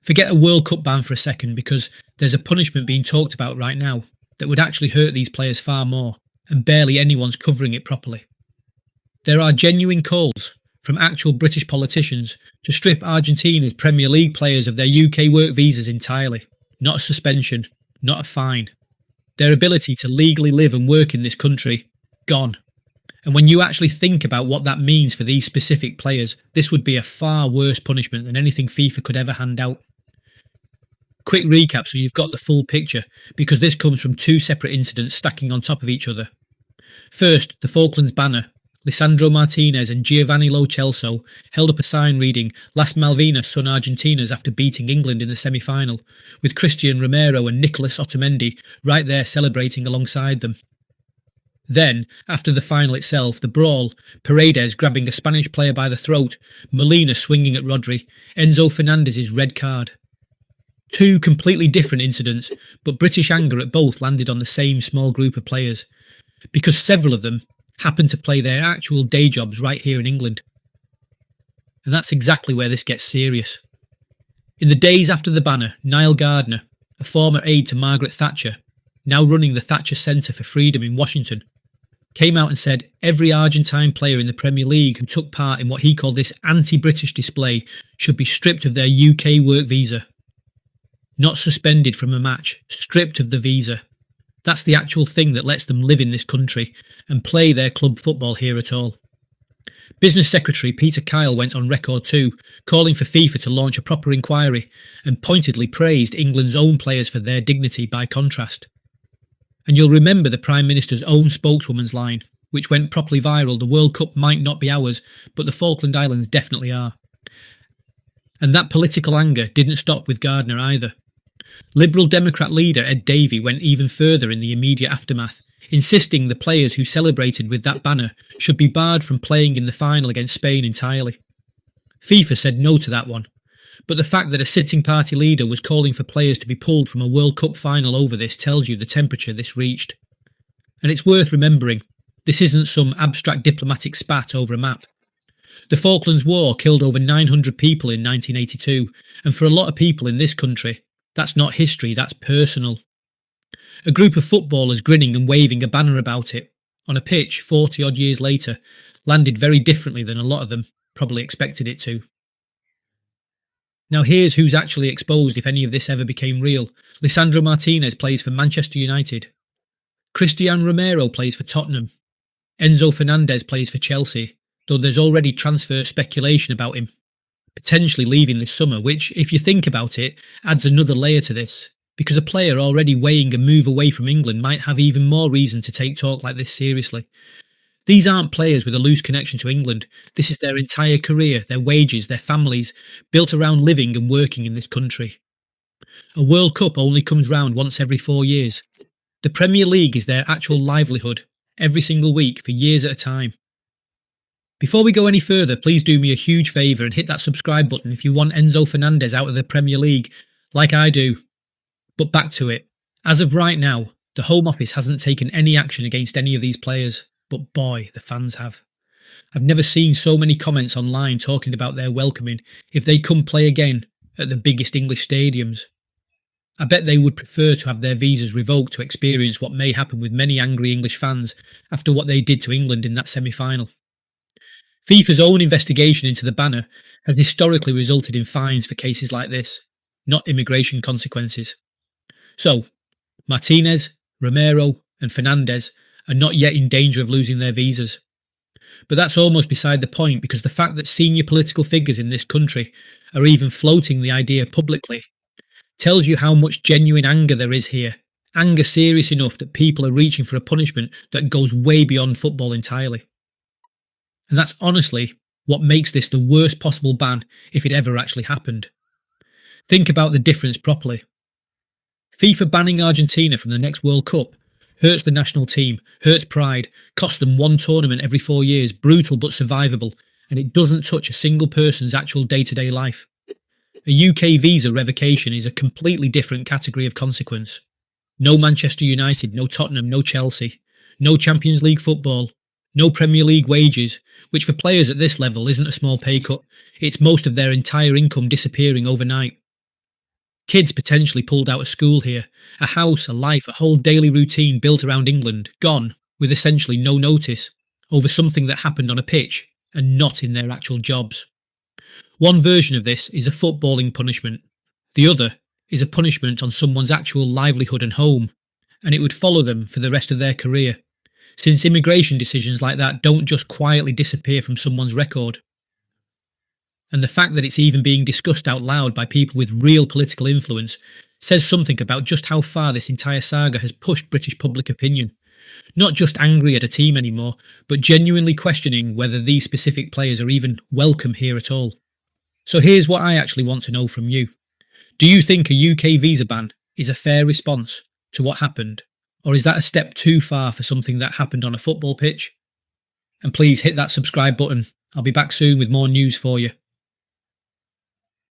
Forget a World Cup ban for a second, because there's a punishment being talked about right now that would actually hurt these players far more, and barely anyone's covering it properly. There are genuine calls from actual British politicians to strip Argentina's Premier League players of their UK work visas entirely. Not a suspension, not a fine. Their ability to legally live and work in this country, gone. And when you actually think about what that means for these specific players, this would be a far worse punishment than anything FIFA could ever hand out. Quick recap so you've got the full picture, because this comes from two separate incidents stacking on top of each other. First, the Falklands banner. Lisandro Martinez and Giovanni Lo Celso held up a sign reading "Las Malvinas son Argentinas" after beating England in the semi-final, with Christian Romero and Nicolas Otamendi right there celebrating alongside them. Then, after the final itself, the brawl, Paredes grabbing a Spanish player by the throat, Molina swinging at Rodri, Enzo Fernandez's red card. Two completely different incidents, but British anger at both landed on the same small group of players, because several of them happen to play their actual day jobs right here in England. And that's exactly where this gets serious. In the days after the banner, Niall Gardner, a former aide to Margaret Thatcher, now running the Thatcher Centre for Freedom in Washington, came out and said every Argentine player in the Premier League who took part in what he called this anti-British display should be stripped of their UK work visa. Not suspended from a match, stripped of the visa. That's the actual thing that lets them live in this country and play their club football here at all. Business Secretary Peter Kyle went on record too, calling for FIFA to launch a proper inquiry, and pointedly praised England's own players for their dignity by contrast. And you'll remember the Prime Minister's own spokeswoman's line, which went properly viral: "The World Cup might not be ours, but the Falkland Islands definitely are." And that political anger didn't stop with Gardner either. Liberal Democrat leader Ed Davey went even further in the immediate aftermath, insisting the players who celebrated with that banner should be barred from playing in the final against Spain entirely. FIFA said no to that one, but the fact that a sitting party leader was calling for players to be pulled from a World Cup final over this tells you the temperature this reached. And it's worth remembering, this isn't some abstract diplomatic spat over a map. The Falklands War killed over 900 people in 1982, and for a lot of people in this country, that's not history, that's personal. A group of footballers grinning and waving a banner about it, on a pitch 40 odd years later, landed very differently than a lot of them probably expected it to. Now here's who's actually exposed if any of this ever became real. Lisandro Martinez plays for Manchester United. Christian Romero plays for Tottenham. Enzo Fernandez plays for Chelsea, though there's already transfer speculation about him potentially leaving this summer, which, if you think about it, adds another layer to this, because a player already weighing a move away from England might have even more reason to take talk like this seriously. These aren't players with a loose connection to England. This is their entire career, their wages, their families, built around living and working in this country. A World Cup only comes round once every 4 years. The Premier League is their actual livelihood, every single week for years at a time. Before we go any further, please do me a huge favour and hit that subscribe button if you want Enzo Fernandez out of the Premier League, like I do. But back to it. As of right now, the Home Office hasn't taken any action against any of these players, but boy, the fans have. I've never seen so many comments online talking about their welcoming if they come play again at the biggest English stadiums. I bet they would prefer to have their visas revoked to experience what may happen with many angry English fans after what they did to England in that semi-final. FIFA's own investigation into the banner has historically resulted in fines for cases like this, not immigration consequences. So, Martinez, Romero and Fernandez are not yet in danger of losing their visas. But that's almost beside the point, because the fact that senior political figures in this country are even floating the idea publicly tells you how much genuine anger there is here. Anger serious enough that people are reaching for a punishment that goes way beyond football entirely. And that's honestly what makes this the worst possible ban if it ever actually happened. Think about the difference properly. FIFA banning Argentina from the next World Cup hurts the national team, hurts pride, costs them one tournament every 4 years, brutal but survivable, and it doesn't touch a single person's actual day-to-day life. A UK visa revocation is a completely different category of consequence. No Manchester United, no Tottenham, no Chelsea, no Champions League football, no Premier League wages, which for players at this level isn't a small pay cut. It's most of their entire income disappearing overnight. Kids potentially pulled out of school here, a house, a life, a whole daily routine built around England, gone, with essentially no notice, over something that happened on a pitch and not in their actual jobs. One version of this is a footballing punishment. The other is a punishment on someone's actual livelihood and home, and it would follow them for the rest of their career, since immigration decisions like that don't just quietly disappear from someone's record. And the fact that it's even being discussed out loud by people with real political influence says something about just how far this entire saga has pushed British public opinion. Not just angry at a team anymore, but genuinely questioning whether these specific players are even welcome here at all. So here's what I actually want to know from you. Do you think a UK visa ban is a fair response to what happened? Or is that a step too far for something that happened on a football pitch? And please hit that subscribe button. I'll be back soon with more news for you.